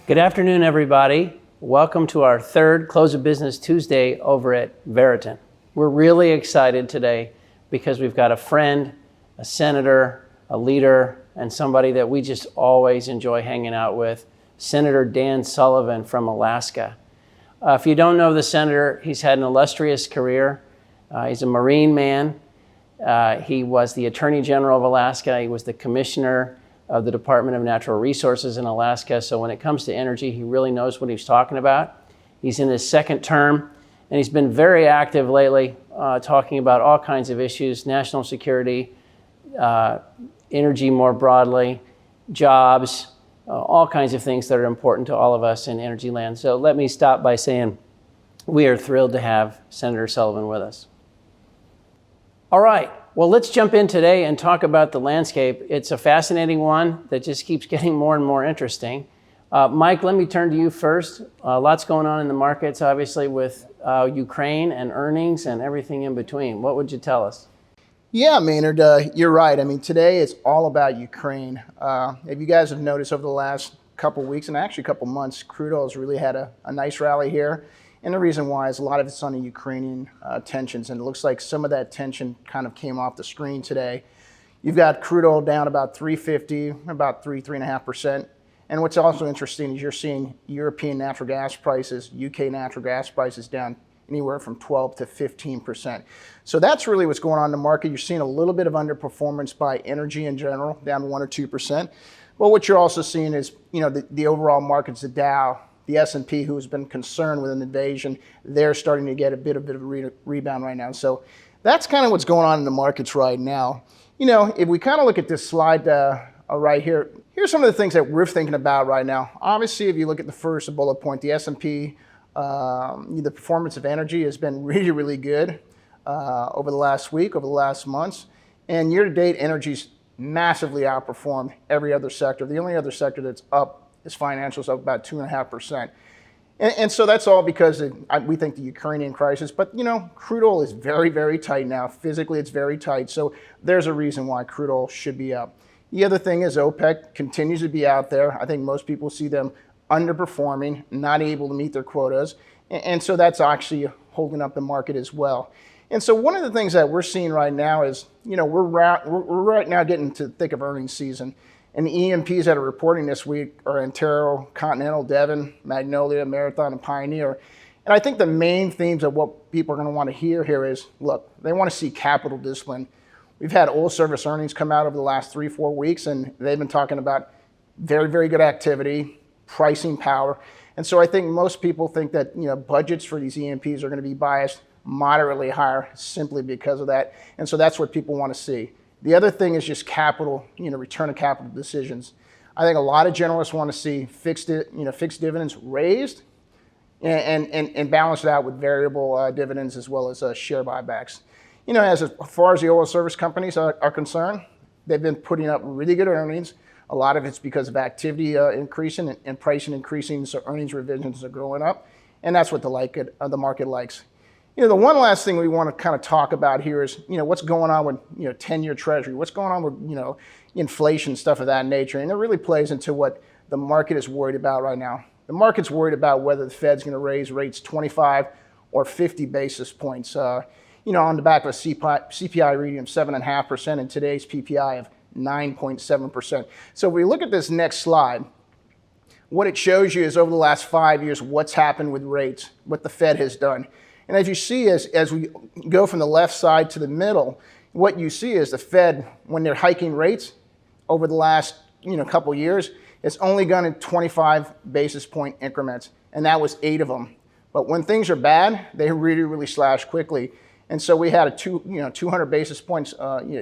Good afternoon, everybody. Welcome to our third Close of Business Tuesday over at Veriton. We're really excited today because we've got a friend, a senator, a leader, and somebody that we just always enjoy hanging out with, Senator Dan Sullivan from Alaska. If you don't know the senator, he's had an illustrious career. He's a Marine man. He was the Attorney General of Alaska. He was the Commissioner of the Department of Natural Resources in Alaska. So when it comes to energy, he really knows what he's talking about. He's in his second term, and he's been very active lately, talking about all kinds of issues, national security, energy more broadly, jobs, all kinds of things that are important to all of us in energy land. So let me stop by saying we are thrilled to have Senator Sullivan with us. All right. Well, let's jump in today and talk about the landscape. It's a fascinating one that just keeps getting more and more interesting. Mike, let me turn to you first. Lots going on in the markets, obviously, with Ukraine and earnings and everything in between. What would you tell us? Yeah, Maynard, you're right. I mean, today is all about Ukraine. If you guys have noticed over the last couple weeks and actually a couple months, crude oil has really had a nice rally here. And the reason why is a lot of it's on the Ukrainian tensions, and it looks like some of that tension kind of came off the screen today. You've got crude oil down about 3.50, about 3.5%. And what's also interesting is you're seeing European natural gas prices, UK natural gas prices down anywhere from 12 to 15%. So that's really what's going on in the market. You're seeing a little bit of underperformance by energy in general, down 1 or 2%. But what you're also seeing is, the overall markets, the Dow, the S&P, who's been concerned with an invasion, they're starting to get a bit of a rebound right now. So that's kind of what's going on in the markets right now. If we kind of look at this slide right here, here's some of the things that we're thinking about right now. Obviously, if you look at the first bullet point, the S&P, the performance of energy has been really, really good over the last week, over the last months. And year-to-date, energy's massively outperformed every other sector. The only other sector that's up is financials, up about 2.5%. And so that's all because we think the Ukrainian crisis, but crude oil is very, very tight now. Physically, it's very tight. So there's a reason why crude oil should be up. The other thing is OPEC continues to be out there. I think most people see them underperforming, not able to meet their quotas. And so that's actually holding up the market as well. And so one of the things that we're seeing right now is, we're right now getting to the thick of earnings season. And the E&Ps that are reporting this week are Antero, Continental, Devon, Magnolia, Marathon, and Pioneer. And I think the main themes of what people are going to want to hear here is, look, they want to see capital discipline. We've had oil service earnings come out over the last 3-4 weeks, and they've been talking about very, very good activity, pricing power. And so I think most people think that, budgets for these E&Ps are going to be biased moderately higher simply because of that. And so that's what people want to see. The other thing is just capital, return of capital decisions. I think a lot of generalists want to see fixed dividends raised and balance it out with variable dividends as well as share buybacks. As far as the oil service companies are concerned, they've been putting up really good earnings. A lot of it's because of activity increasing and pricing increasing, so earnings revisions are growing up, and that's what the market likes. The one last thing we want to kind of talk about here is, what's going on with, 10-year Treasury, what's going on with, inflation, stuff of that nature. And it really plays into what the market is worried about right now. The market's worried about whether the Fed's going to raise rates 25 or 50 basis points, on the back of a CPI reading of 7.5% and today's PPI of 9.7%. So if we look at this next slide, what it shows you is over the last 5 years, what's happened with rates, what the Fed has done. And as you see, as we go from the left side to the middle, what you see is the Fed, when they're hiking rates over the last couple years, it's only gone in 25 basis point increments, and that was 8 of them. But when things are bad, they really, really slash quickly. And so we had a 200 basis points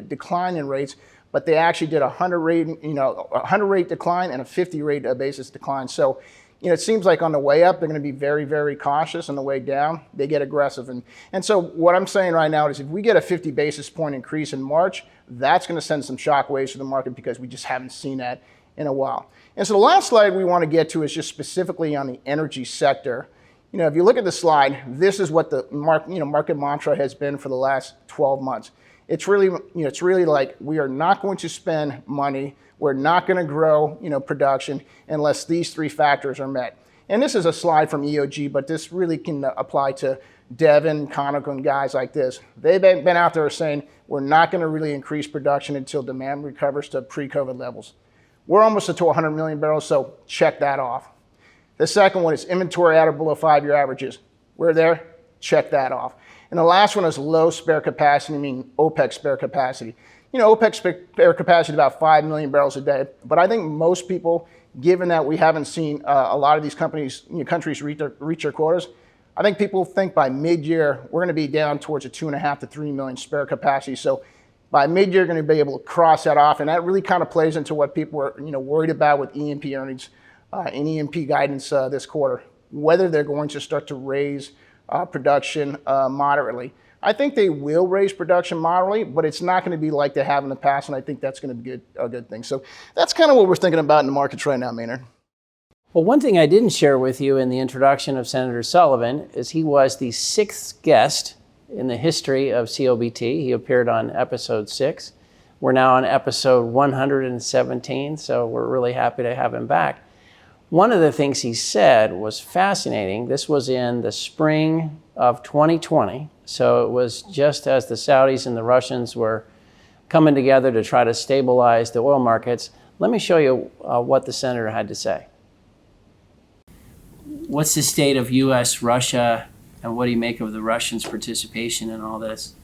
decline in rates, but they actually did a 100 rate decline and a 50 rate basis decline. So it seems like on the way up, they're going to be very, very cautious. On the way down, they get aggressive. And so what I'm saying right now is if we get a 50 basis point increase in March, that's going to send some shock waves to the market because we just haven't seen that in a while. And so the last slide we want to get to is just specifically on the energy sector. If you look at the slide, this is what the market mantra has been for the last 12 months. It's really, it's really like we are not going to spend money. We're not going to grow, production unless these three factors are met. And this is a slide from EOG, but this really can apply to Devon, Conoco, and guys like this. They've been out there saying we're not going to really increase production until demand recovers to pre-COVID levels. We're almost to 100 million barrels, so check that off. The second one is inventory at or below 5-year averages. We're there, check that off. And the last one is low spare capacity, meaning OPEC spare capacity. OPEC spare capacity about 5 million barrels a day. But I think most people, given that we haven't seen a lot of these countries reach their quotas, I think people think by mid-year we're going to be down towards a 2.5 to 3 million spare capacity. So by mid-year, going to be able to cross that off, and that really kind of plays into what people were worried about with E&P earnings and E&P guidance this quarter, whether they're going to start to raise production moderately. I think they will raise production moderately, but it's not going to be like they have in the past, and I think that's going to be a good thing. So that's kind of what we're thinking about in the markets right now, Maynard. Well, one thing I didn't share with you in the introduction of Senator Sullivan is he was the 6th guest in the history of COBT. He appeared on episode 6. We're now on episode 117, so we're really happy to have him back. One of the things he said was fascinating. This was in the spring of 2020, so it was just as the Saudis and the Russians were coming together to try to stabilize the oil markets. Let me show you what the senator had to say. What's the state of U.S., Russia, and what do you make of the Russians' participation in all this?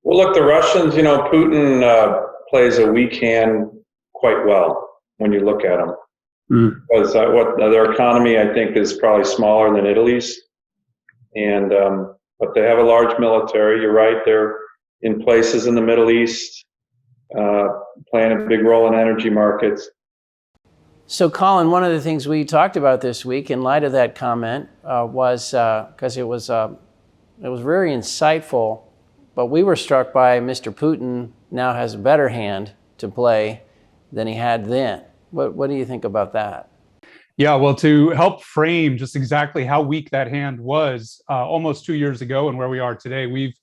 Well, look, the Russians, Putin plays a weak hand quite well when you look at him. Because their economy, I think, is probably smaller than Italy's, and but they have a large military. You're right; they're in places in the Middle East, playing a big role in energy markets. So, Colin, one of the things we talked about this week, in light of that comment, was because it was very insightful. But we were struck by Mr. Putin now has a better hand to play than he had then. What do you think about that? Yeah, well, to help frame just exactly how weak that hand was almost 2 years ago and where we are today, we've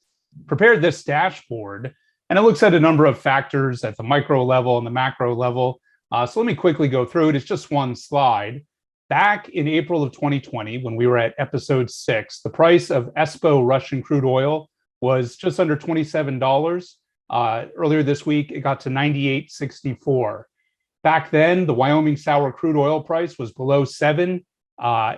prepared this dashboard, and it looks at a number of factors at the micro level and the macro level. So let me quickly go through it. It's just one slide. Back in April of 2020, when we were at episode 6, the price of ESPO Russian crude oil was just under $27. Earlier this week, it got to $98.64. Back then, the Wyoming sour crude oil price was below $7,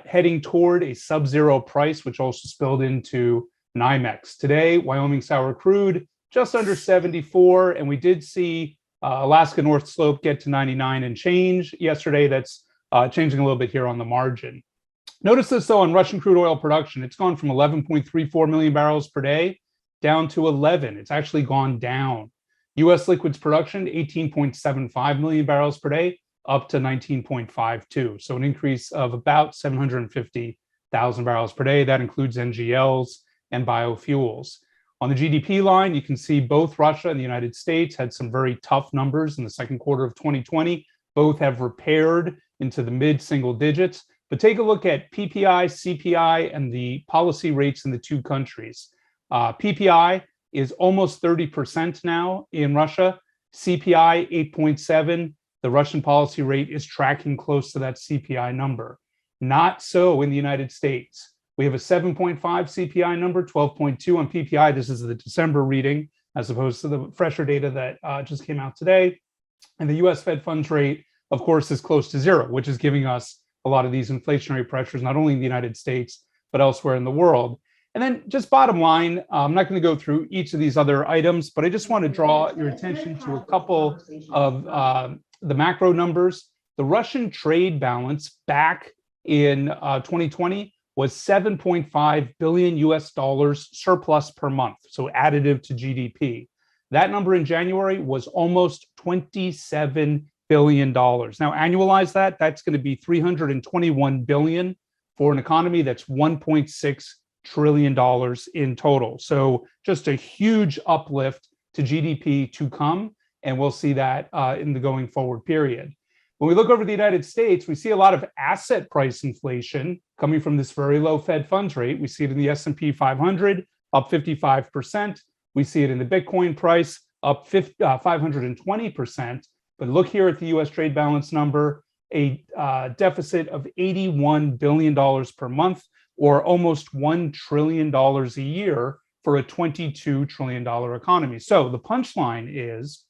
heading toward a sub-zero price, which also spilled into NYMEX. Today, Wyoming sour crude just under 74, and we did see Alaska North Slope get to 99 and change yesterday. That's changing a little bit here on the margin. Notice this, though, on Russian crude oil production. It's gone from 11.34 million barrels per day down to 11. It's actually gone down. U.S. liquids production, 18.75 million barrels per day, up to 19.52. So an increase of about 750,000 barrels per day. That includes NGLs and biofuels. On the GDP line, you can see both Russia and the United States had some very tough numbers in the second quarter of 2020. Both have repaired into the mid-single digits. But take a look at PPI, CPI, and the policy rates in the two countries. PPI is almost 30% now in Russia. CPI 8.7. The Russian policy rate is tracking close to that CPI number. Not so in the United States. We have a 7.5 CPI number, 12.2 on PPI. This is the December reading, as opposed to the fresher data that just came out today. And the US Fed funds rate, of course, is close to zero, which is giving us a lot of these inflationary pressures, not only in the United States, but elsewhere in the world. And then just bottom line, I'm not going to go through each of these other items, but I just want to draw your attention to a couple of the macro numbers. The Russian trade balance back in 2020 was 7.5 billion US dollars surplus per month, so additive to GDP. That number in January was almost $27 billion. Now annualize that, that's going to be 321 billion for an economy that's 1.6 trillion dollars in total. So just a huge uplift to GDP to come, and we'll see that in the going forward period. When we look over the United States, we see a lot of asset price inflation coming from this very low Fed funds rate. We see it in the S&P 500, up 55%. We see it in the Bitcoin price up 520%. But look here at the US trade balance number, a deficit of $81 billion per month, or almost $1 trillion a year for a $22 trillion economy. So the punchline is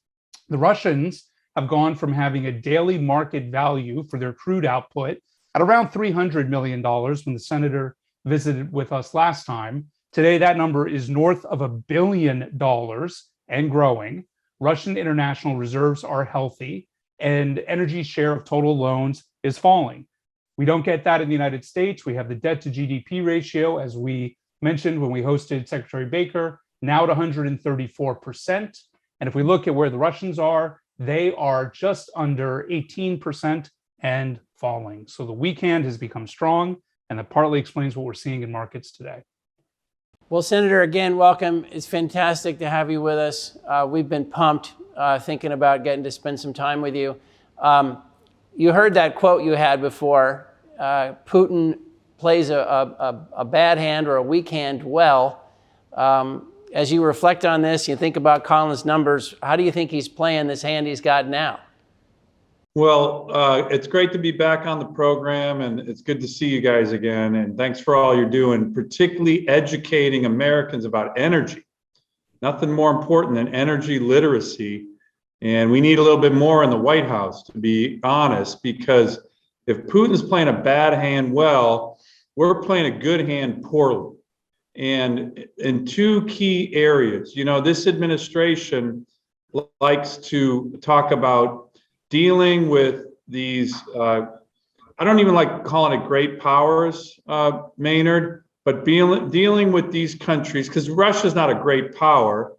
the Russians have gone from having a daily market value for their crude output at around $300 million when the senator visited with us last time. Today, that number is north of $1 billion and growing. Russian international reserves are healthy, and energy share of total loans is falling. We don't get that in the United States. We have the debt to GDP ratio, as we mentioned when we hosted Secretary Baker, now at 134%. And if we look at where the Russians are, they are just under 18% and falling. So the weak hand has become strong, and that partly explains what we're seeing in markets today. Well, Senator, again, welcome. It's fantastic to have you with us. We've been pumped thinking about getting to spend some time with you. You heard that quote you had before. Putin plays a bad hand or a weak hand well. As you reflect on this, you think about Colin's numbers, how do you think he's playing this hand he's got now? Well, it's great to be back on the program, and it's good to see you guys again. And thanks for all you're doing, particularly educating Americans about energy. Nothing more important than energy literacy. And we need a little bit more in the White House, to be honest, because if Putin's playing a bad hand well, we're playing a good hand poorly. And in two key areas, this administration likes to talk about dealing with these, I don't even like calling it great powers, Maynard, but dealing with these countries, because Russia's not a great power.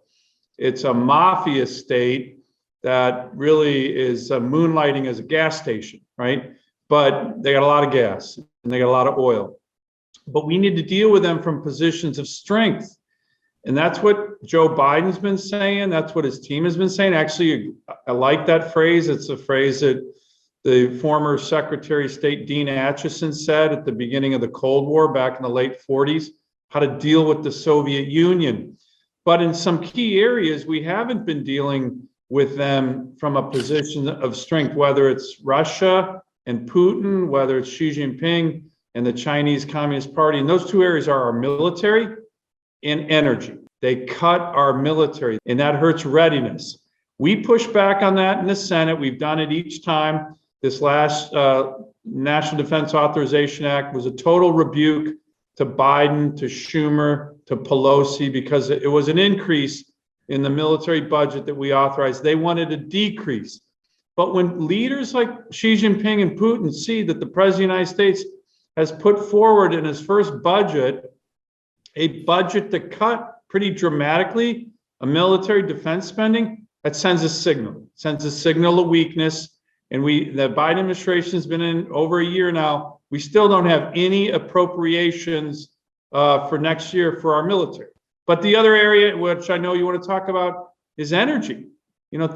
It's a mafia state that really is moonlighting as a gas station, right? But they got a lot of gas and they got a lot of oil. But we need to deal with them from positions of strength. And that's what Joe Biden's been saying. That's what his team has been saying. Actually, I like that phrase. It's a phrase that the former Secretary of State Dean Acheson said at the beginning of the Cold War back in the late 40s, how to deal with the Soviet Union. But in some key areas, we haven't been dealing with them from a position of strength, whether it's Russia and Putin, whether it's Xi Jinping and the Chinese Communist Party. And those two areas are our military and energy. They cut our military, and that hurts readiness. We push back on that in the Senate. We've done it each time. This last National Defense Authorization Act was a total rebuke to Biden, to Schumer, to Pelosi, because it was an increase in the military budget that we authorized. They wanted a decrease. But when leaders like Xi Jinping and Putin see that the President of the United States has put forward in his first budget a budget that cut pretty dramatically a military defense spending, that sends a signal. It sends a signal of weakness. And the Biden administration has been in over a year now. We still don't have any appropriations for next year for our military. But the other area, which I know you want to talk about, is energy.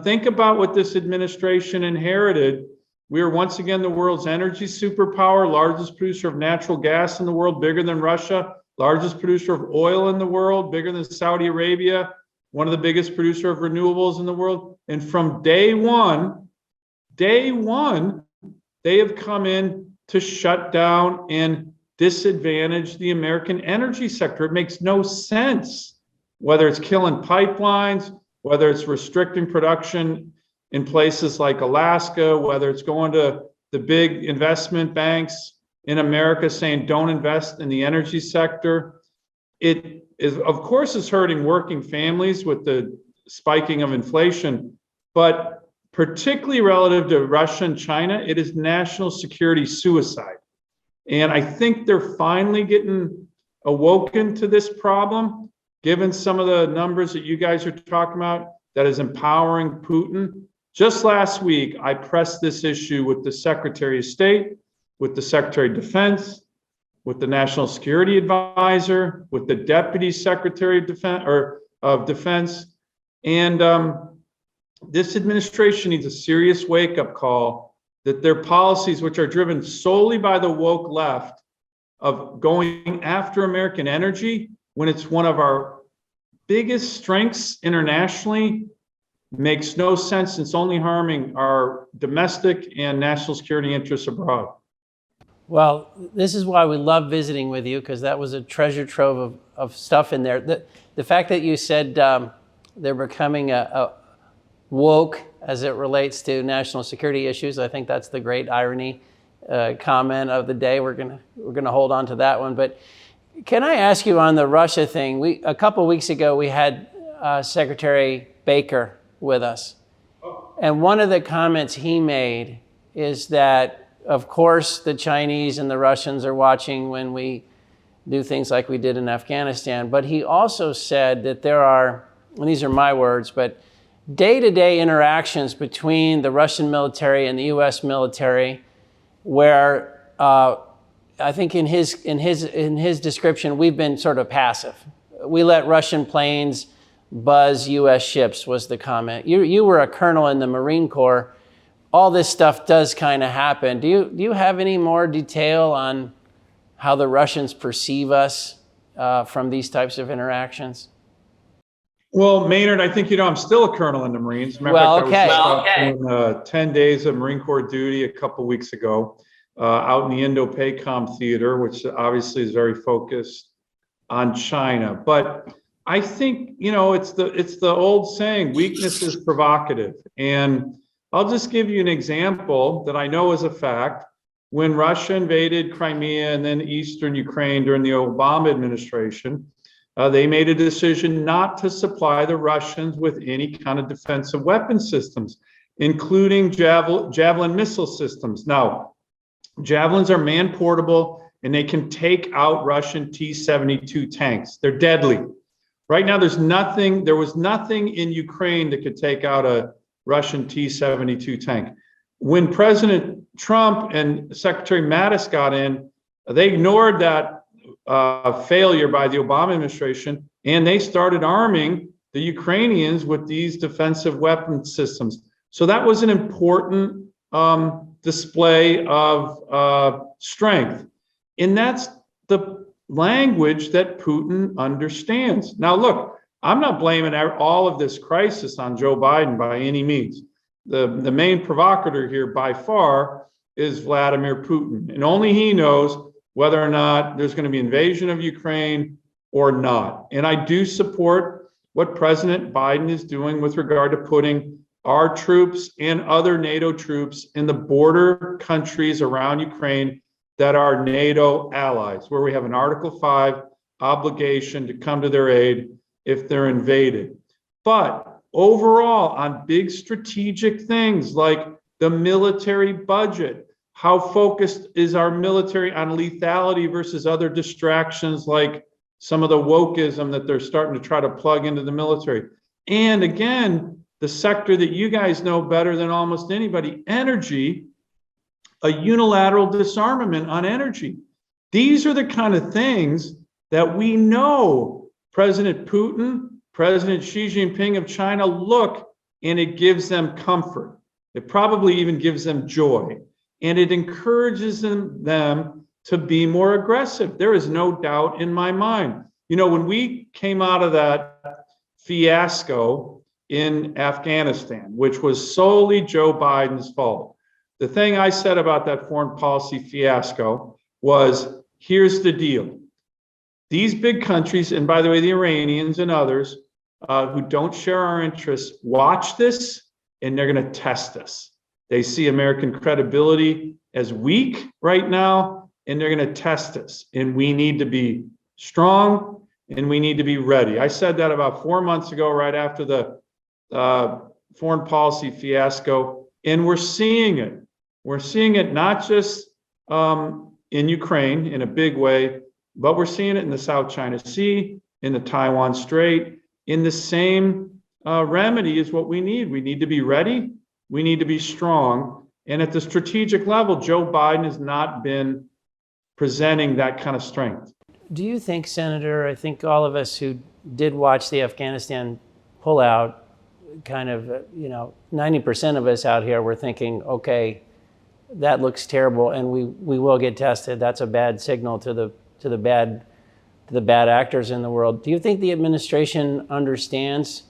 Think about what this administration inherited. We are once again the world's energy superpower, largest producer of natural gas in the world, bigger than Russia, largest producer of oil in the world, bigger than Saudi Arabia, one of the biggest producer of renewables in the world. And from day one, they have come in to shut down and disadvantage the American energy sector. It makes no sense, whether it's killing pipelines, whether it's restricting production in places like Alaska, whether it's going to the big investment banks in America saying don't invest in the energy sector. It is, of course, is hurting working families with the spiking of inflation, but particularly relative to Russia and China, it is national security suicide. And I think they're finally getting awoken to this problem, given some of the numbers that you guys are talking about that is empowering Putin. Just last week, I pressed this issue with the Secretary of State, with the Secretary of Defense, with the National Security Advisor, with the Deputy Secretary of Defense. And this administration needs a serious wake-up call that their policies, which are driven solely by the woke left, of going after American energy when it's one of our biggest strengths internationally makes no sense. It's only harming our domestic and national security interests abroad. Well, this is why we love visiting with you, because that was a treasure trove of stuff in there. The fact that you said they're becoming a woke as it relates to national security issues, I think that's the great irony comment of the day. We're gonna hold on to that one. But can I ask you on the Russia thing? A couple weeks ago we had Secretary Baker with us, and one of the comments he made is that, of course, the Chinese and the Russians are watching when we do things like we did in Afghanistan. But he also said that there are, and these are my words, but day-to-day interactions between the Russian military and the U.S. military, where I think in his description, we've been sort of passive. We let Russian planes buzz U.S. ships, was the comment. You were a colonel in the Marine Corps. All this stuff does kind of happen. Do you have any more detail on how the Russians perceive us from these types of interactions? Well, Maynard, I think, I'm still a colonel in the Marines. Well, okay. I was doing 10 days of Marine Corps duty a couple weeks ago out in the Indo-PACOM theater, which obviously is very focused on China. But I think, it's the old saying, weakness is provocative. And I'll just give you an example that I know is a fact. When Russia invaded Crimea and then eastern Ukraine during the Obama administration, they made a decision not to supply the Russians with any kind of defensive weapon systems, including Javelin missile systems. Now, Javelins are man-portable, and they can take out Russian T-72 tanks. They're deadly. Right now, there was nothing in Ukraine that could take out a Russian T-72 tank. When President Trump and Secretary Mattis got in, they ignored that failure by the Obama administration, and they started arming the Ukrainians with these defensive weapon systems. So that was an important display of strength. And that's the language that Putin understands. Now, look, I'm not blaming all of this crisis on Joe Biden by any means. The main provocateur here by far is Vladimir Putin, and only he knows whether or not there's going to be invasion of Ukraine or not. And I do support what President Biden is doing with regard to putting our troops and other NATO troops in the border countries around Ukraine that are NATO allies, where we have an Article 5 obligation to come to their aid if they're invaded. But overall, on big strategic things like the military budget, how focused is our military on lethality versus other distractions like some of the wokeism that they're starting to try to plug into the military. And again, the sector that you guys know better than almost anybody, energy, a unilateral disarmament on energy. These are the kind of things that we know President Putin, President Xi Jinping of China look, and it gives them comfort. It probably even gives them joy. And it encourages them to be more aggressive. There is no doubt in my mind. When we came out of that fiasco in Afghanistan, which was solely Joe Biden's fault, the thing I said about that foreign policy fiasco was, here's the deal. These big countries, and by the way, the Iranians and others who don't share our interests, watch this and they're going to test us. They see American credibility as weak right now, and they're going to test us. And we need to be strong and we need to be ready. I said that about 4 months ago, right after the foreign policy fiasco, and we're seeing it. We're seeing it not just in Ukraine in a big way, but we're seeing it in the South China Sea, in the Taiwan Strait. In the same remedy is what we need. We need to be ready. We need to be strong. And at the strategic level, Joe Biden has not been presenting that kind of strength. Do you think, Senator, I think all of us who did watch the Afghanistan pullout, kind of, 90% of us out here were thinking, okay, that looks terrible and we will get tested. That's a bad signal to the the bad actors in the world. Do you think the administration understands?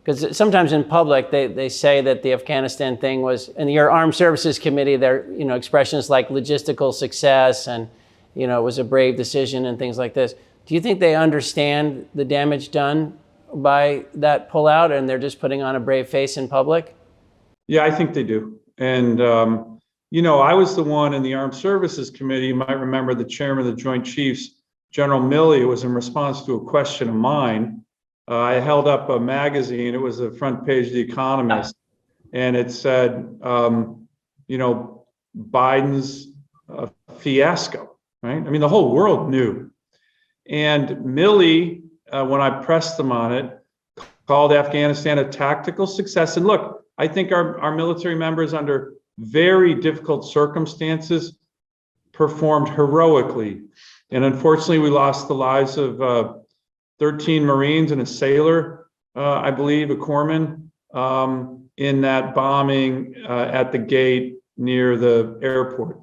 Because sometimes in public, they say that the Afghanistan thing was, in your Armed Services Committee, there, expressions like logistical success and, it was a brave decision and things like this. Do you think they understand the damage done by that pullout and they're just putting on a brave face in public? Yeah, I think they do. And, I was the one in the Armed Services Committee. You might remember the chairman of the Joint Chiefs, General Milley. It was in response to a question of mine. I held up a magazine. It was the front page of The Economist, and it said, Biden's fiasco, right? I mean, the whole world knew. And Milley, when I pressed him on it, called Afghanistan a tactical success. And look, I think our military members, under very difficult circumstances, performed heroically. And unfortunately, we lost the lives of 13 Marines and a sailor, I believe, a corpsman, in that bombing at the gate near the airport.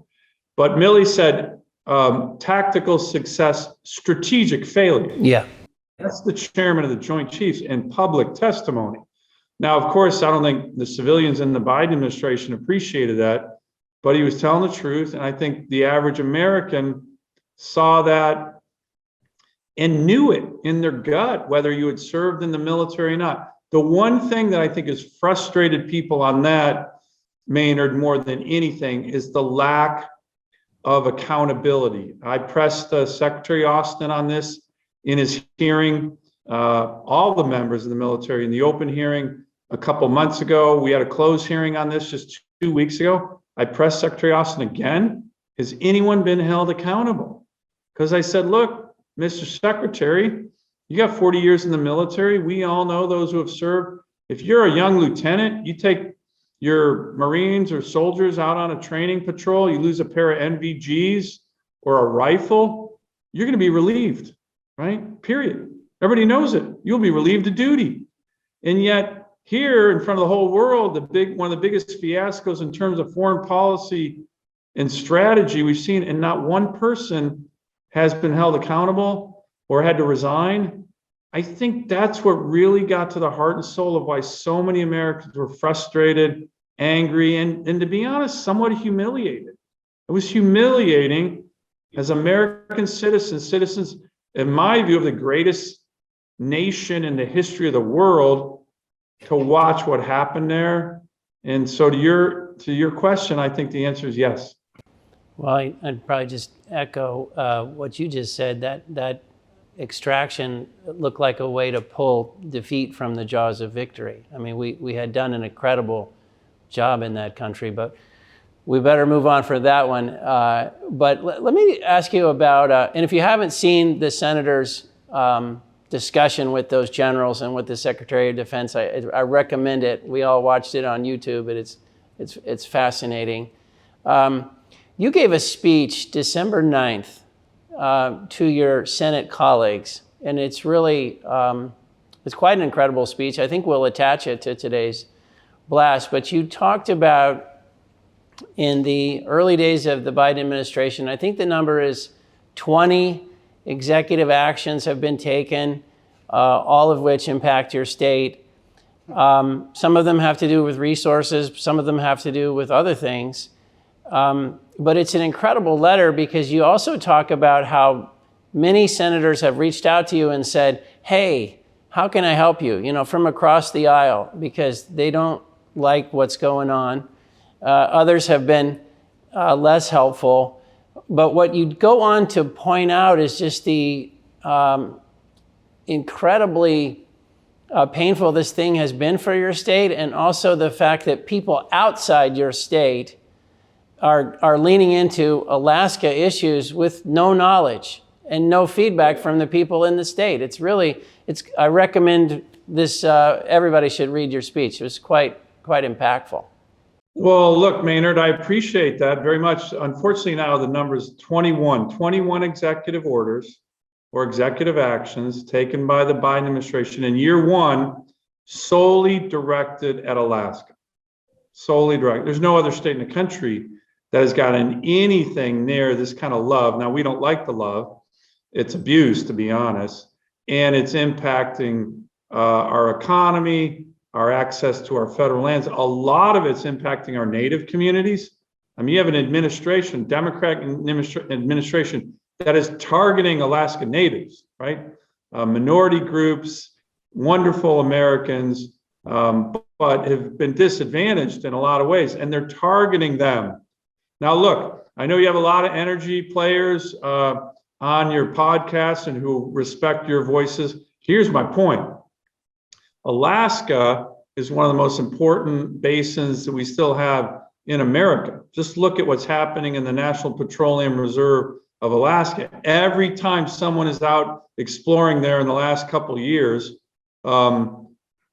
But Milley said, tactical success, strategic failure. Yeah. That's the chairman of the Joint Chiefs in public testimony. Now, of course, I don't think the civilians in the Biden administration appreciated that, but he was telling the truth. And I think the average American saw that and knew it in their gut, whether you had served in the military or not. The one thing that I think has frustrated people on that, Maynard, more than anything, is the lack of accountability. I pressed Secretary Austin on this in his hearing, all the members of the military in the open hearing a couple months ago. We had a closed hearing on this just 2 weeks ago. I pressed Secretary Austin again. Has anyone been held accountable? Because I said, look, Mr. Secretary, you got 40 years in the military. We all know those who have served. If you're a young lieutenant, you take your Marines or soldiers out on a training patrol, you lose a pair of NVGs or a rifle, you're going to be relieved, right? Period. Everybody knows it. You'll be relieved of duty. And yet here in front of the whole world, one of the biggest fiascos in terms of foreign policy and strategy we've seen, and not one person has been held accountable or had to resign. I think that's what really got to the heart and soul of why so many Americans were frustrated, angry, and to be honest, somewhat humiliated. It was humiliating as American citizens, in my view, of the greatest nation in the history of the world, to watch what happened there. And so to your question, I think the answer is yes. Well, I'd probably just echo what you just said, that extraction looked like a way to pull defeat from the jaws of victory. I mean, we had done an incredible job in that country, but we better move on for that one. But let me ask you about, and if you haven't seen the senator's discussion with those generals and with the Secretary of Defense, I recommend it. We all watched it on YouTube, but it's fascinating. You gave a speech December 9th to your Senate colleagues, and it's really, it's quite an incredible speech. I think we'll attach it to today's blast, but you talked about in the early days of the Biden administration, I think the number is 20 executive actions have been taken, all of which impact your state. Some of them have to do with resources, some of them have to do with other things. But it's an incredible letter because you also talk about how many senators have reached out to you and said, hey, how can I help you? From across the aisle, because they don't like what's going on. Others have been less helpful. But what you go on to point out is just the incredibly painful this thing has been for your state, and also the fact that people outside your state are leaning into Alaska issues with no knowledge and no feedback from the people in the state. I recommend this, everybody should read your speech. It was quite impactful. Well, look, Maynard, I appreciate that very much. Unfortunately, now the number is 21 executive orders or executive actions taken by the Biden administration in year one, solely directed at Alaska. Solely directed. There's no other state in the country that has gotten anything near this kind of love. Now, we don't like the love, it's abused, to be honest, and it's impacting our economy, our access to our federal lands. A lot of it's impacting our native communities. I mean, you have an administration, Democratic administration, that is targeting Alaska Natives, right? Minority groups, wonderful Americans, but have been disadvantaged in a lot of ways, and they're targeting them. Now, look, I know you have a lot of energy players on your podcast and who respect your voices. Here's my point. Alaska is one of the most important basins that we still have in America. Just look at what's happening in the National Petroleum Reserve of Alaska. Every time someone is out exploring there in the last couple of years,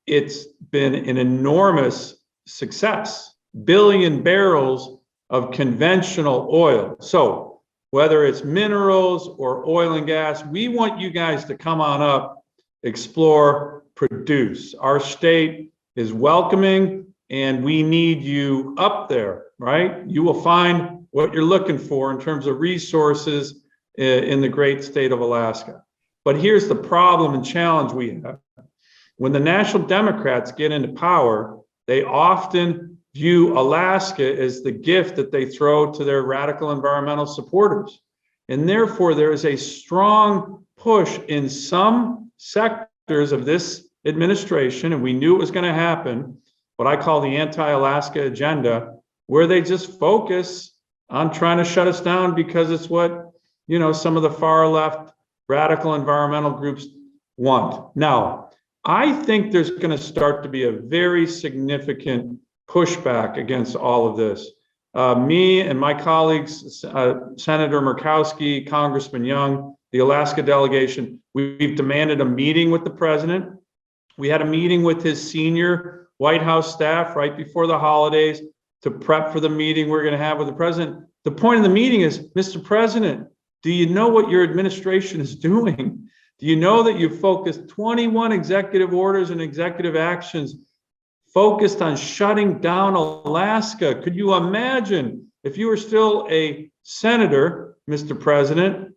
it's been an enormous success. Billion barrels of conventional oil. So whether it's minerals or oil and gas, we want you guys to come on up, explore, produce. Our state is welcoming, and we need you up there, right? You will find what you're looking for in terms of resources in the great state of Alaska. But here's the problem and challenge we have. When the National Democrats get into power, they often view Alaska as the gift that they throw to their radical environmental supporters. And therefore, there is a strong push in some sectors of this administration, and we knew it was going to happen, what I call the anti-Alaska agenda, where they just focus on trying to shut us down because it's what, some of the far left radical environmental groups want. Now, I think there's going to start to be a very significant pushback against all of this. Me and my colleagues, Senator Murkowski, Congressman Young, the Alaska delegation, we've demanded a meeting with the president. We had a meeting with his senior White House staff right before the holidays to prep for the meeting we're going to have with the president. The point of the meeting is, Mr. President, do you know what your administration is doing? Do you know that you've focused 21 executive orders and executive actions focused on shutting down Alaska? Could you imagine if you were still a senator, Mr. President,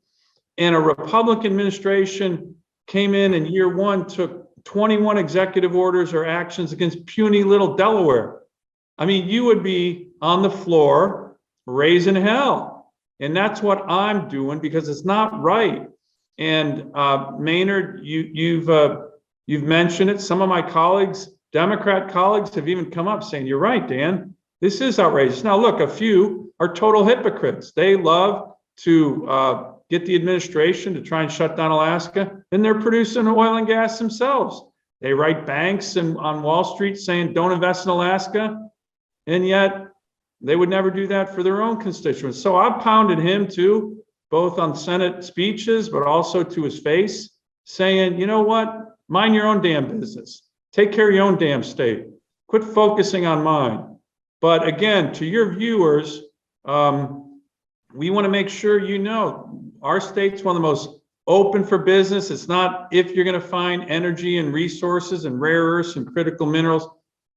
and a Republican administration came in year one, took 21 executive orders or actions against puny little Delaware? I mean, you would be on the floor raising hell. And that's what I'm doing because it's not right. And Maynard, you've mentioned it. Some of my colleagues, Democrat colleagues, have even come up saying, you're right, Dan, this is outrageous. Now, look, a few are total hypocrites. They love to get the administration to try and shut down Alaska, and they're producing oil and gas themselves. They write banks on Wall Street saying, don't invest in Alaska, and yet they would never do that for their own constituents. So I've pounded him too, both on Senate speeches, but also to his face, saying, you know what, mind your own damn business. Take care of your own damn state. Quit focusing on mine. But again, to your viewers, we want to make sure you know our state's one of the most open for business. It's not if you're going to find energy and resources and rare earths and critical minerals.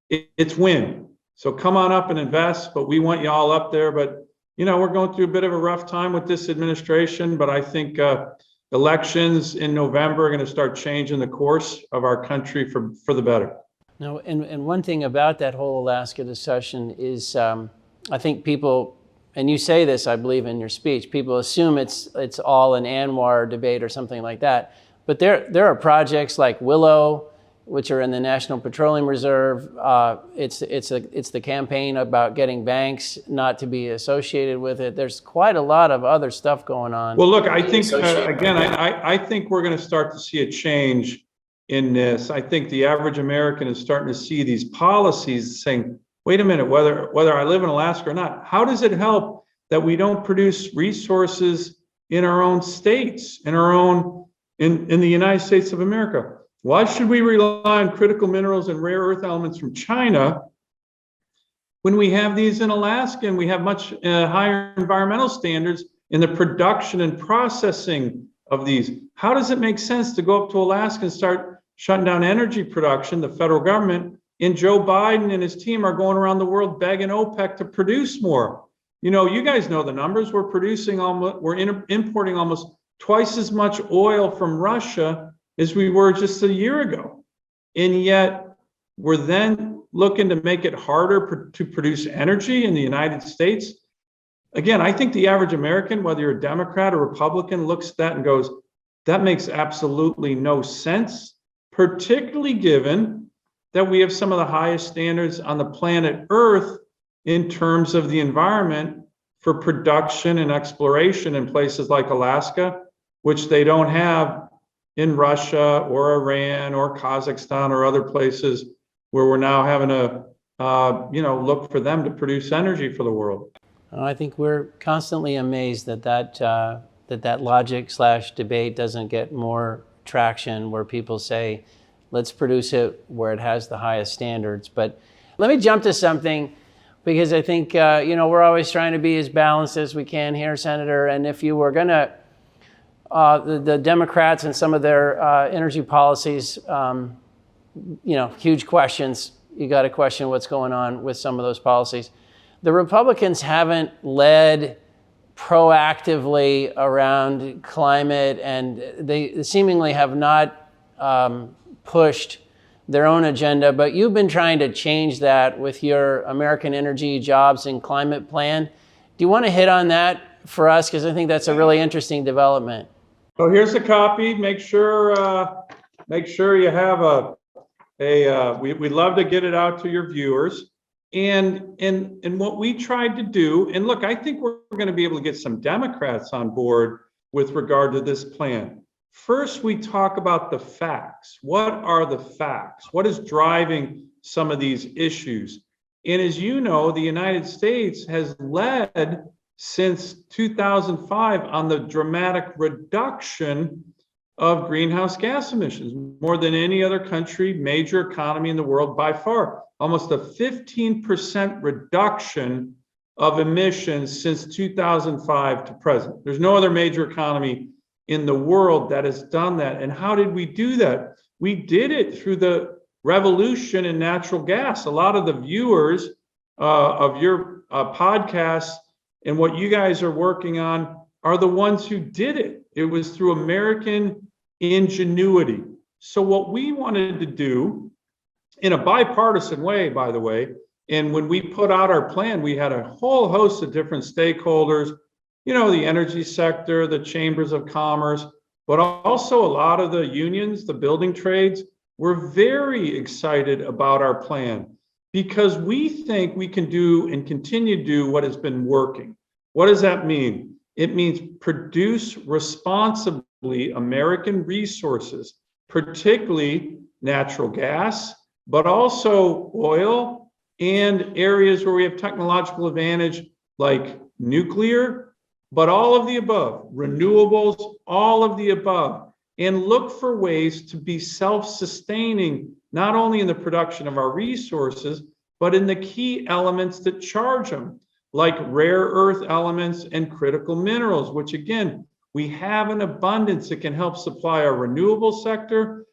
It's when. So come on up and invest, but we want you all up there. But, we're going through a bit of a rough time with this administration, but I think elections in November are going to start changing the course of our country for the better. No, and one thing about that whole Alaska discussion is I think people, and you say this, I believe, in your speech, people assume it's all an ANWR debate or something like that. But there are projects like Willow, which are in the National Petroleum Reserve. It's the campaign about getting banks not to be associated with it. There's quite a lot of other stuff going on. Well, look, I think, again, I think we're going to start to see a change in this. I think the average American is starting to see these policies saying, wait a minute, whether I live in Alaska or not, how does it help that we don't produce resources in our own states, in the United States of America? Why should we rely on critical minerals and rare earth elements from China when we have these in Alaska and we have much higher environmental standards in the production and processing of these? How does it make sense to go up to Alaska and start shutting down energy production, the federal government, and Joe Biden and his team are going around the world begging OPEC to produce more? You guys know the numbers. We're importing almost twice as much oil from Russia as we were just a year ago. And yet we're then looking to make it harder to produce energy in the United States. Again, I think the average American, whether you're a Democrat or Republican, looks at that and goes, that makes absolutely no sense, particularly given that we have some of the highest standards on the planet Earth in terms of the environment for production and exploration in places like Alaska, which they don't have in Russia or Iran or Kazakhstan or other places where we're now having to look for them to produce energy for the world. I think we're constantly amazed that logic / debate doesn't get more traction, where people say, let's produce it where it has the highest standards. But let me jump to something, because I think we're always trying to be as balanced as we can here, Senator. And if you were going to, the Democrats and some of their energy policies, huge questions. You got to question what's going on with some of those policies. The Republicans haven't led proactively around climate, and they seemingly have not pushed their own agenda, but you've been trying to change that with your American Energy, Jobs, and Climate Plan. Do you want to hit on that for us? Because I think that's a really interesting development. So here's a copy. Make sure you have we'd love to get it out to your viewers. And what we tried to do, and look, I think we're going to be able to get some Democrats on board with regard to this plan. First, we talk about the facts. What are the facts? What is driving some of these issues? And as you know, the United States has led since 2005 on the dramatic reduction of greenhouse gas emissions, more than any other country, major economy in the world by far. Almost a 15% reduction of emissions since 2005 to present. There's no other major economy in the world that has done that. And how did we do that? We did it through the revolution in natural gas. A lot of the viewers of your podcasts and what you guys are working on are the ones who did it. It was through American ingenuity. So what we wanted to do, in a bipartisan way, by the way, and when we put out our plan, we had a whole host of different stakeholders, the energy sector, the chambers of commerce, but also a lot of the unions, the building trades. We're very excited about our plan because we think we can do and continue to do what has been working. What does that mean? It means produce responsibly American resources, particularly natural gas, but also oil and areas where we have technological advantage like nuclear, but all of the above, renewables, all of the above, and look for ways to be self-sustaining, not only in the production of our resources, but in the key elements that charge them, like rare earth elements and critical minerals, which again, we have an abundance that can help supply our renewable sector,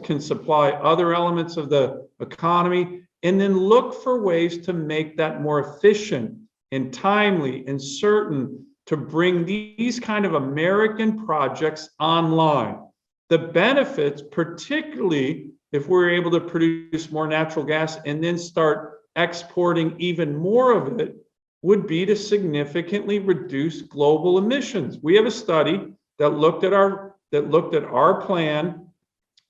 can supply other elements of the economy, and then look for ways to make that more efficient and timely and certain to bring these kind of American projects online. The benefits, particularly if we're able to produce more natural gas and then start exporting even more of it, would be to significantly reduce global emissions. We have a study that looked at our plan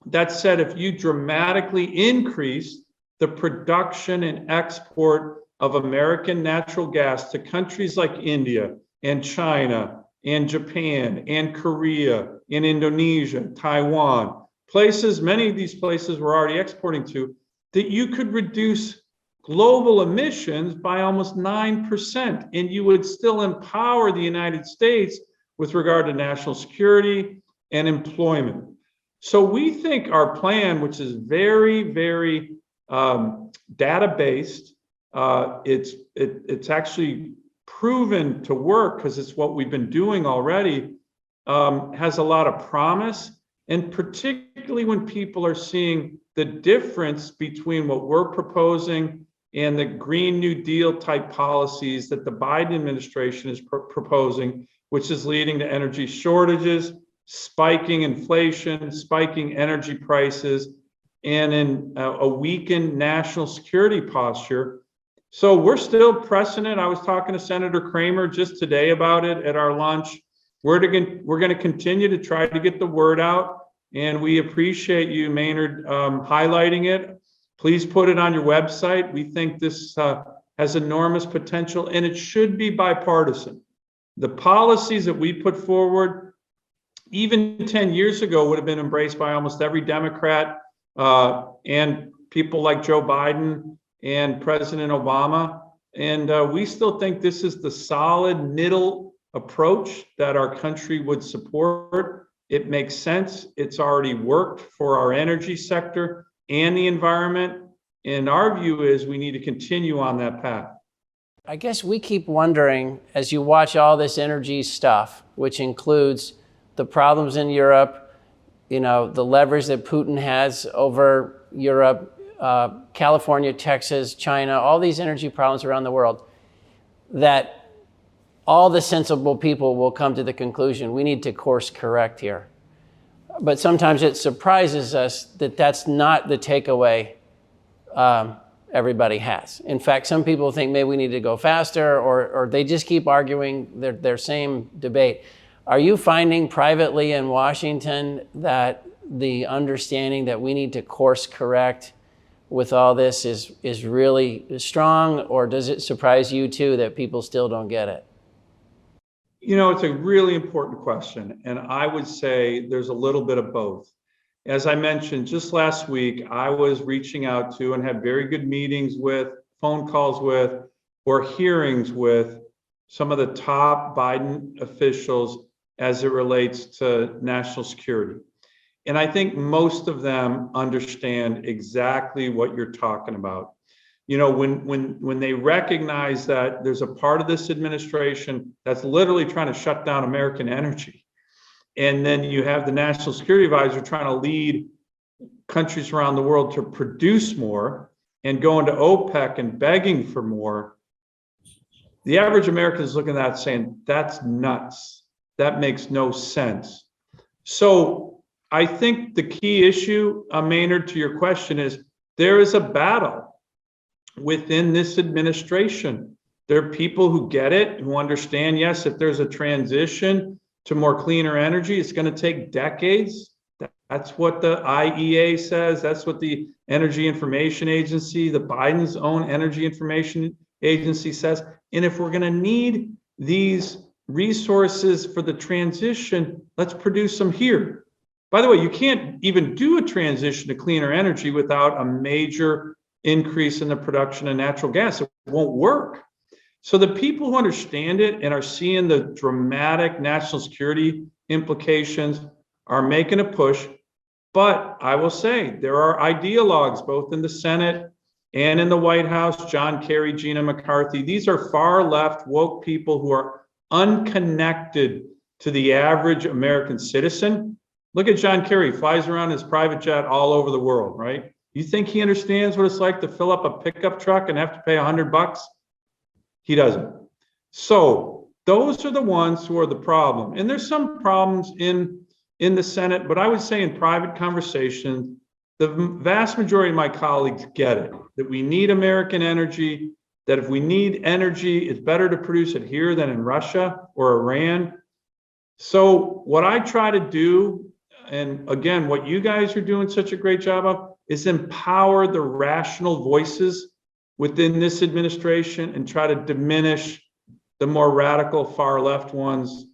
that said if you dramatically increase the production and export of American natural gas to countries like India and China and Japan and Korea and Indonesia, Taiwan, many of these places we're already exporting to, that you could reduce global emissions by almost 9%, and you would still empower the United States with regard to national security and employment. So we think our plan, which is very, very data-based, it's actually proven to work because it's what we've been doing already, has a lot of promise, and particularly when people are seeing the difference between what we're proposing and the Green New Deal type policies that the Biden administration is proposing, which is leading to energy shortages, spiking inflation, spiking energy prices, and in a weakened national security posture. So we're still pressing it. I was talking to Senator Kramer just today about it at our lunch. We're going to continue to try to get the word out, and we appreciate you, Maynard, highlighting it. Please put it on your website. We think this has enormous potential, and it should be bipartisan. The policies that we put forward, even 10 years ago, would have been embraced by almost every Democrat and people like Joe Biden and President Obama. And we still think this is the solid middle approach that our country would support. It makes sense. It's already worked for our energy sector and the environment. And our view is we need to continue on that path. I guess we keep wondering, as you watch all this energy stuff, which includes the problems in Europe, the leverage that Putin has over Europe, California, Texas, China, all these energy problems around the world, that all the sensible people will come to the conclusion we need to course correct here. But sometimes it surprises us that that's not the takeaway everybody has. In fact, some people think maybe we need to go faster, or they just keep arguing their same debate. Are you finding privately in Washington that the understanding that we need to course correct with all this is really strong, or does it surprise you too that people still don't get it? It's a really important question, and I would say there's a little bit of both. As I mentioned, just last week, I was reaching out to and had very good meetings with, phone calls with, or hearings with some of the top Biden officials as it relates to national security. And I think most of them understand exactly what you're talking about. When they recognize that there's a part of this administration that's literally trying to shut down American energy, and then you have the national security advisor trying to lead countries around the world to produce more and going to OPEC and begging for more, the average American is looking at that saying, that's nuts. That makes no sense. So I think the key issue, Maynard, to your question is there is a battle within this administration. There are people who get it, who understand, yes, if there's a transition to more cleaner energy, it's going to take decades. That's what the IEA says. That's what the Energy Information Agency, the Biden's own Energy Information Agency says. And if we're going to need these resources for the transition, let's produce them here. By the way, you can't even do a transition to cleaner energy without a major increase in the production of natural gas. It won't work. So the people who understand it and are seeing the dramatic national security implications are making a push. But I will say there are ideologues both in the Senate and in the White House, John Kerry, Gina McCarthy. These are far left woke people who are unconnected to the average American citizen. Look at John Kerry, flies around his private jet all over the world, right? You think he understands what it's like to fill up a pickup truck and have to pay $100? He doesn't. So those are the ones who are the problem. And there's some problems in the Senate, but I would say in private conversations, the vast majority of my colleagues get it, that we need American energy, that if we need energy, it's better to produce it here than in Russia or Iran. So what I try to do, and again, what you guys are doing such a great job of, is empower the rational voices within this administration and try to diminish the more radical far left ones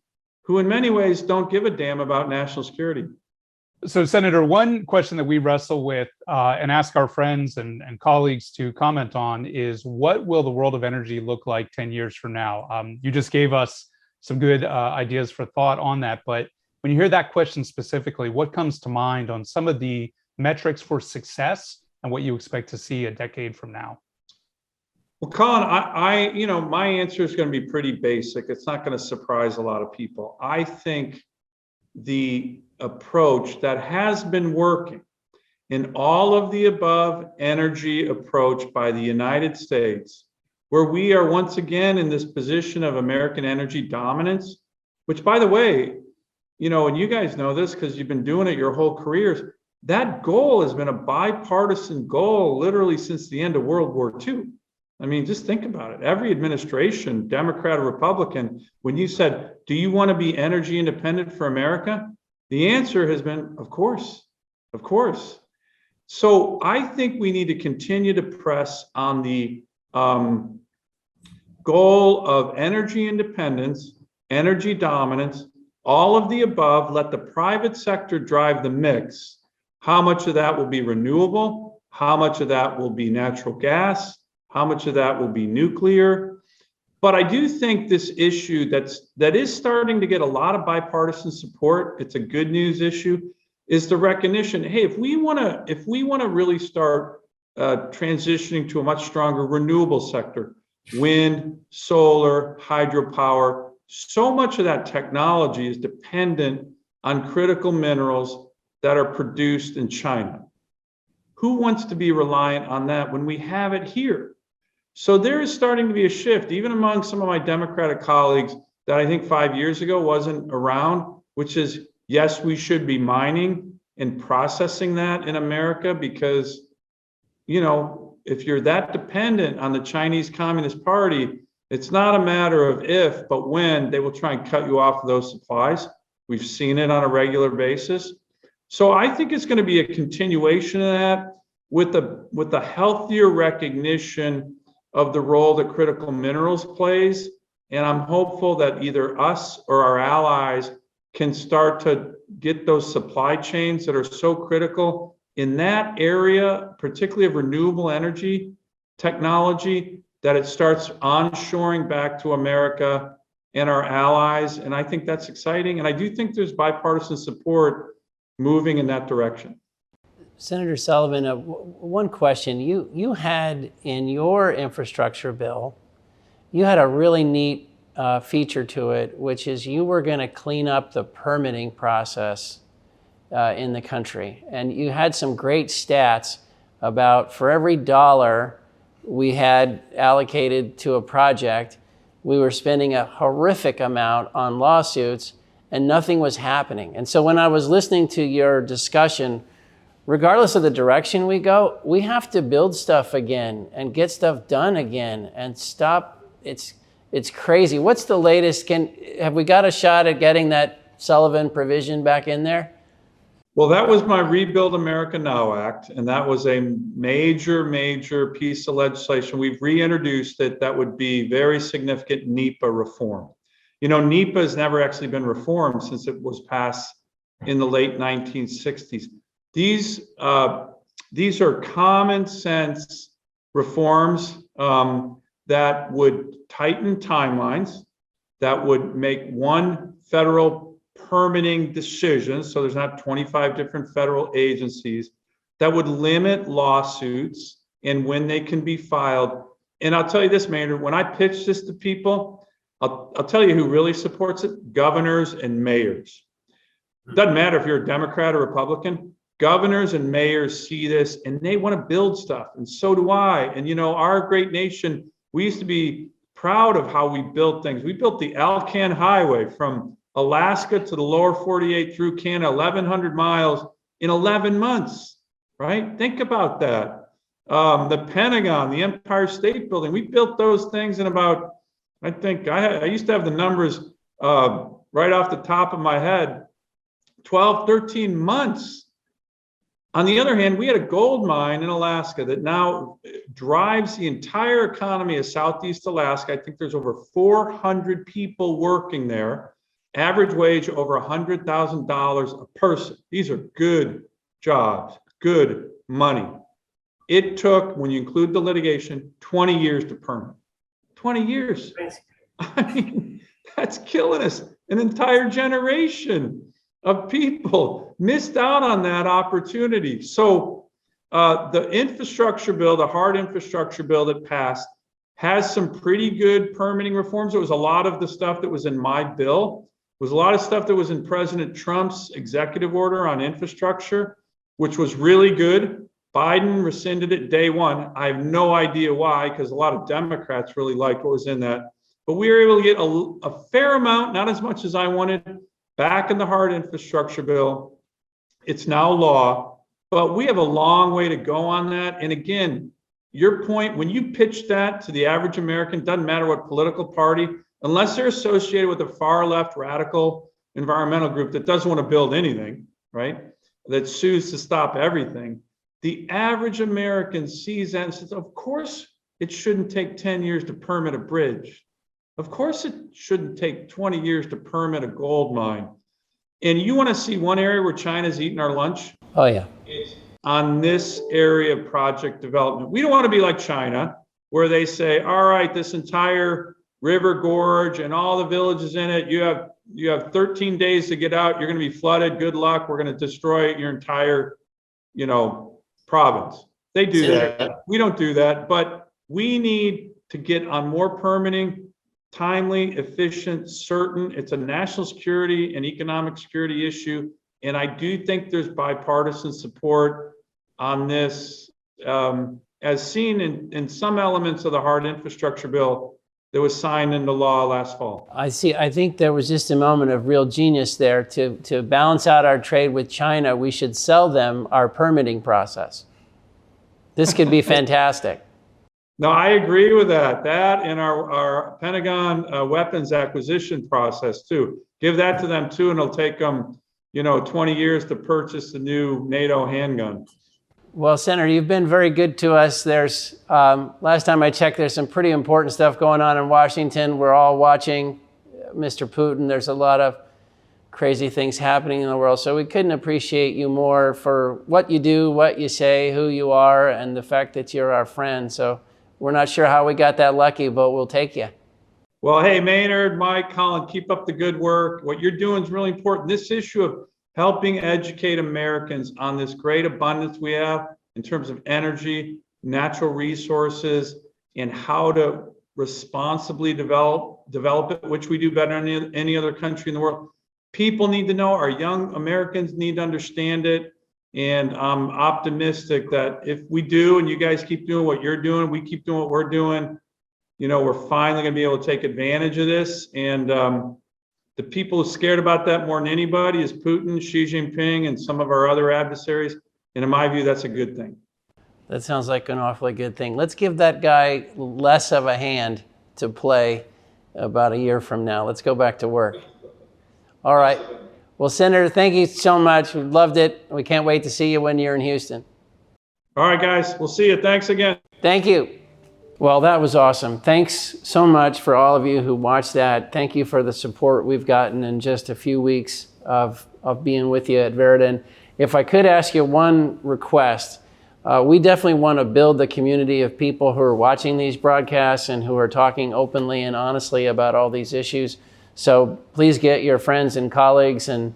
who in many ways don't give a damn about national security. So, Senator, one question that we wrestle with and ask our friends and colleagues to comment on is, what will the world of energy look like 10 years from now? You just gave us some good ideas for thought on that, but when you hear that question specifically, what comes to mind on some of the metrics for success and what you expect to see a decade from now? Well, Colin, my answer is going to be pretty basic. It's not going to surprise a lot of people. I think the approach that has been working in all of the above energy approach by the United States, where we are once again in this position of American energy dominance, which, by the way, and you guys know this because you've been doing it your whole careers, that goal has been a bipartisan goal literally since the end of World War II. I mean, just think about it. Every administration, Democrat or Republican, when you said, do you want to be energy independent for America? The answer has been, of course, of course. So I think we need to continue to press on the goal of energy independence, energy dominance, all of the above. Let the private sector drive the mix. How much of that will be renewable? How much of that will be natural gas? How much of that will be nuclear? But I do think this issue that is starting to get a lot of bipartisan support, it's a good news issue, is the recognition, hey, if we want to really start transitioning to a much stronger renewable sector, wind, solar, hydropower, so much of that technology is dependent on critical minerals that are produced in China. Who wants to be reliant on that when we have it here? So there is starting to be a shift, even among some of my Democratic colleagues that I think 5 years ago wasn't around, which is, yes, we should be mining and processing that in America because, if you're that dependent on the Chinese Communist Party, it's not a matter of if, but when they will try and cut you off of those supplies. We've seen it on a regular basis. So I think it's going to be a continuation of that with a healthier recognition of the role that critical minerals plays. And I'm hopeful that either us or our allies can start to get those supply chains that are so critical in that area, particularly of renewable energy technology, that it starts onshoring back to America and our allies. And I think that's exciting. And I do think there's bipartisan support moving in that direction. Senator Sullivan, one question. You had in your infrastructure bill, you had a really neat feature to it, which is you were going to clean up the permitting process in the country. And you had some great stats about for every dollar we had allocated to a project, we were spending a horrific amount on lawsuits and nothing was happening. And so when I was listening to your discussion, regardless of the direction we go, we have to build stuff again and get stuff done again and stop. It's crazy. What's the latest? Have we got a shot at getting that Sullivan provision back in there? Well, that was my Rebuild America Now Act, and that was a major, major piece of legislation. We've reintroduced it. That would be very significant NEPA reform. NEPA has never actually been reformed since it was passed in the late 1960s. These are common sense reforms that would tighten timelines, that would make one federal permitting decisions, so there's not 25 different federal agencies, that would limit lawsuits and when they can be filed. And I'll tell you this, Maynard, when I pitch this to people, I'll tell you who really supports it: governors and mayors. It doesn't matter if you're a Democrat or Republican. Governors and mayors see this and they want to build stuff, and so do I. And our great nation, we used to be proud of how we built things. We built the Alcan Highway from Alaska to the lower 48 through Canada, 1,100 miles in 11 months, right? Think about that. The Pentagon, the Empire State Building, we built those things in about, I think, I used to have the numbers right off the top of my head, 12, 13 months. On the other hand, we had a gold mine in Alaska that now drives the entire economy of Southeast Alaska. I think there's over 400 people working there. Average wage over $100,000 a person. These are good jobs, good money. It took, when you include the litigation, 20 years to permit. 20 years. I mean, that's killing us. An entire generation of people missed out on that opportunity. So the infrastructure bill, the hard infrastructure bill that passed, has some pretty good permitting reforms. It was a lot of the stuff that was in my bill. It was a lot of stuff that was in President Trump's executive order on infrastructure, which was really good. Biden rescinded it day one. I have no idea why, because a lot of Democrats really liked what was in that. but we were able to get a fair amount, not as much as I wanted, back in the hard infrastructure bill. It's now law, but we have a long way to go on that. And again, your point, when you pitch that to the average American, doesn't matter what political party, unless they're associated with a far left radical environmental group that doesn't want to build anything, right? That sues to stop everything. The average American sees that and says, of course, it shouldn't take 10 years to permit a bridge. Of course, it shouldn't take 20 years to permit a gold mine. And you want to see one area where China's eating our lunch? Oh, yeah. It's on this area of project development. We don't want to be like China, where they say, all right, this entire river gorge and all the villages in it, you have 13 days to get out. You're going to be flooded. Good luck. We're going to destroy your entire, province. They do that. We don't do that, but we need to get on more permitting, timely, efficient, certain. It's a national security and economic security issue. And I do think there's bipartisan support on this, as seen in some elements of the hard infrastructure bill that was signed into law last fall. I see. I think there was just a moment of real genius there. To balance out our trade with China, we should sell them our permitting process. This could be fantastic. No, I agree with that. That and our Pentagon weapons acquisition process too. Give that to them too, and it'll take them, 20 years to purchase the new NATO handgun. Well, Senator, you've been very good to us. There's, last time I checked, there's some pretty important stuff going on in Washington. We're all watching Mr. Putin. There's a lot of crazy things happening in the world. So we couldn't appreciate you more for what you do, what you say, who you are, and the fact that you're our friend. So we're not sure how we got that lucky, but we'll take you. Well, hey, Maynard, Mike, Colin, keep up the good work. What you're doing is really important. This issue of helping educate Americans on this great abundance we have in terms of energy, natural resources, and how to responsibly develop it, which we do better than any other country in the world. People need to know, our young Americans need to understand it. And I'm optimistic that if we do, and you guys keep doing what you're doing, we keep doing what we're doing, we're finally going to be able to take advantage of this. And the people who are scared about that more than anybody is Putin, Xi Jinping, and some of our other adversaries. And in my view, that's a good thing. That sounds like an awfully good thing. Let's give that guy less of a hand to play about a year from now. Let's go back to work. All right. Well, Senator, thank you so much. We loved it. We can't wait to see you when you're in Houston. All right, guys. We'll see you. Thanks again. Thank you. Well, that was awesome. Thanks so much for all of you who watched that. Thank you for the support we've gotten in just a few weeks of being with you at Veritan. If I could ask you one request, we definitely want to build the community of people who are watching these broadcasts and who are talking openly and honestly about all these issues. So please get your friends and colleagues and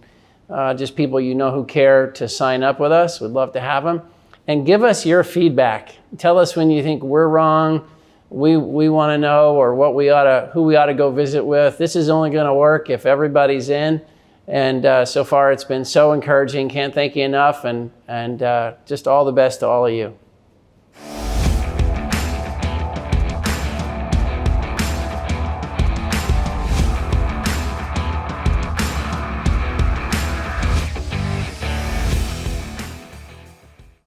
just people you know who care to sign up with us. We'd love to have them. And give us your feedback. Tell us when you think we're wrong. We want to know, or who we ought to go visit with. This is only going to work if everybody's in. And so far, it's been so encouraging. Can't thank you enough. And just all the best to all of you.